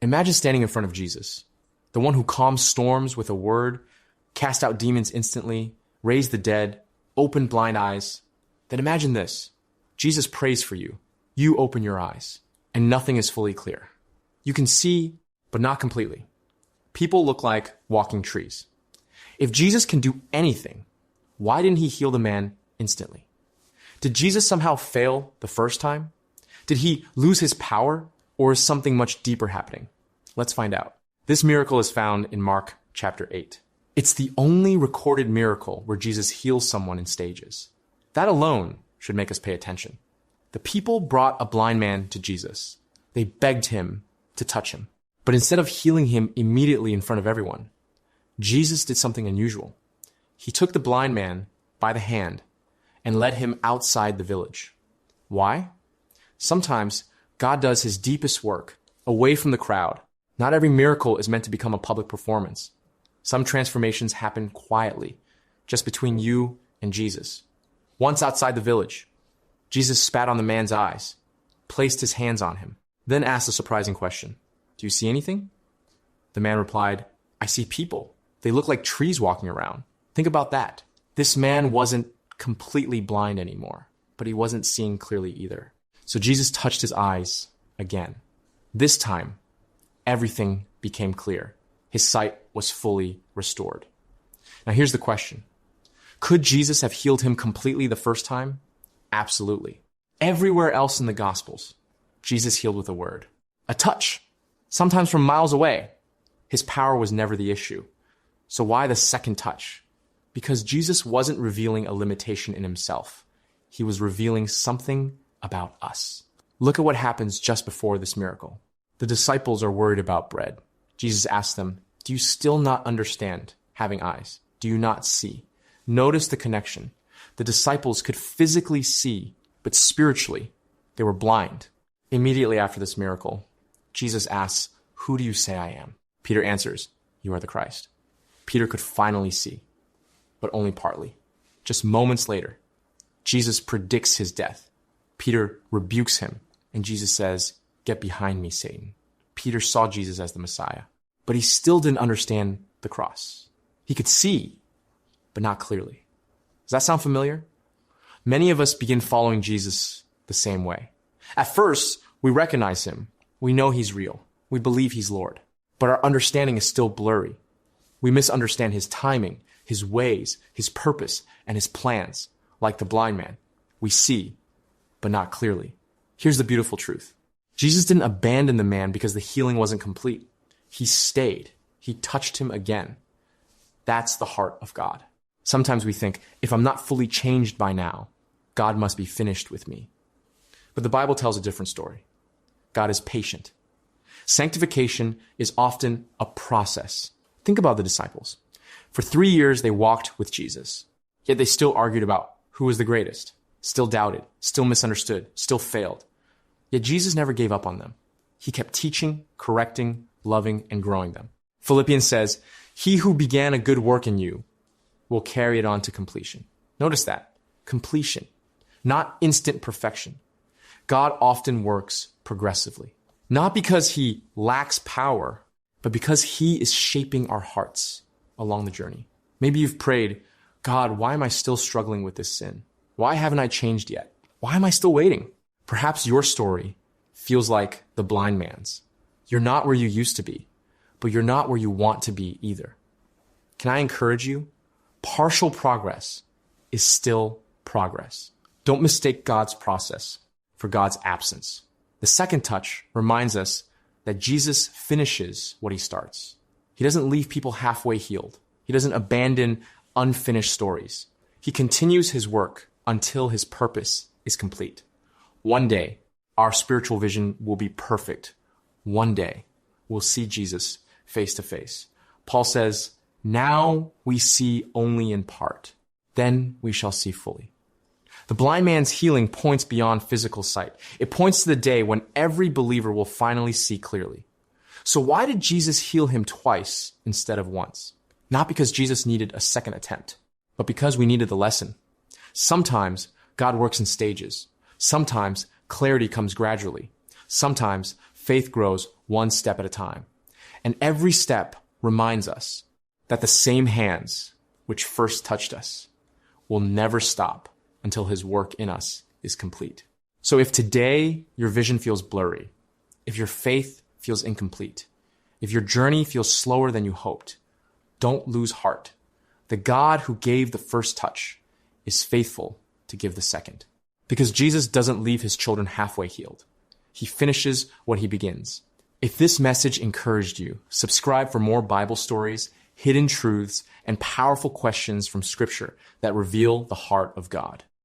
Imagine standing in front of Jesus, the one who calms storms with a word, cast out demons instantly, raised the dead, opened blind eyes. Then imagine this. Jesus prays for you. You open your eyes, and nothing is fully clear. You can see, but not completely. People look like walking trees. If Jesus can do anything, why didn't he heal the man instantly? Did Jesus somehow fail the first time? Did he lose his power, or is something much deeper happening? Let's find out. This miracle is found in Mark chapter 8. It's the only recorded miracle where Jesus heals someone in stages. That alone should make us pay attention. The people brought a blind man to Jesus. They begged him to touch him. But instead of healing him immediately in front of everyone, Jesus did something unusual. He took the blind man by the hand and led him outside the village. Why? Sometimes God does his deepest work away from the crowd. Not every miracle is meant to become a public performance. Some transformations happen quietly, just between you and Jesus. Once outside the village, Jesus spat on the man's eyes, placed his hands on him, then asked a surprising question. Do you see anything? The man replied, I see people. They look like trees walking around. Think about that. This man wasn't completely blind anymore, but he wasn't seeing clearly either. So Jesus touched his eyes again. This time, everything became clear. His sight was fully restored. Now here's the question. Could Jesus have healed him completely the first time? Absolutely. Everywhere else in the Gospels, Jesus healed with a word, a touch, sometimes from miles away. His power was never the issue. So why the second touch? Because Jesus wasn't revealing a limitation in himself. He was revealing something about us. Look at what happens just before this miracle. The disciples are worried about bread. Jesus asks them, do you still not understand having eyes? Do you not see? Notice the connection. The disciples could physically see, but spiritually, they were blind. Immediately after this miracle, Jesus asks, who do you say I am? Peter answers, you are the Christ. Peter could finally see, but only partly. Just moments later, Jesus predicts his death. Peter rebukes him, and Jesus says, get behind me, Satan. Peter saw Jesus as the Messiah, but he still didn't understand the cross. He could see, but not clearly. Does that sound familiar? Many of us begin following Jesus the same way. At first, we recognize him. We know he's real. We believe he's Lord. But our understanding is still blurry. We misunderstand his timing, his ways, his purpose, and his plans. Like the blind man, we see, but not clearly. Here's the beautiful truth. Jesus didn't abandon the man because the healing wasn't complete. He stayed. He touched him again. That's the heart of God. Sometimes we think, if I'm not fully changed by now, God must be finished with me. But the Bible tells a different story. God is patient. Sanctification is often a process. Think about the disciples. For 3 years, they walked with Jesus, yet they still argued about who was the greatest, still doubted, still misunderstood, still failed. Yet Jesus never gave up on them. He kept teaching, correcting, loving, and growing them. Philippians says, he who began a good work in you will carry it on to completion. Notice that. Completion. Not instant perfection. God often works progressively. Not because he lacks power, but because he is shaping our hearts along the journey. Maybe you've prayed, God, why am I still struggling with this sin? Why haven't I changed yet? Why am I still waiting? Perhaps your story feels like the blind man's. You're not where you used to be, but you're not where you want to be either. Can I encourage you? Partial progress is still progress. Don't mistake God's process for God's absence. The second touch reminds us that Jesus finishes what he starts. He doesn't leave people halfway healed. He doesn't abandon unfinished stories. He continues his work until his purpose is complete. One day, our spiritual vision will be perfect. One day, we'll see Jesus face to face. Paul says, now we see only in part. Then we shall see fully. The blind man's healing points beyond physical sight. It points to the day when every believer will finally see clearly. So why did Jesus heal him twice instead of once? Not because Jesus needed a second attempt, but because we needed the lesson. Sometimes God works in stages. Sometimes clarity comes gradually. Sometimes faith grows one step at a time. And every step reminds us that the same hands which first touched us will never stop until his work in us is complete. So if today your vision feels blurry, if your faith feels incomplete, if your journey feels slower than you hoped, don't lose heart. The God who gave the first touch is faithful to give the second. Because Jesus doesn't leave his children halfway healed. He finishes what he begins. If this message encouraged you, subscribe for more Bible stories, hidden truths, and powerful questions from Scripture that reveal the heart of God.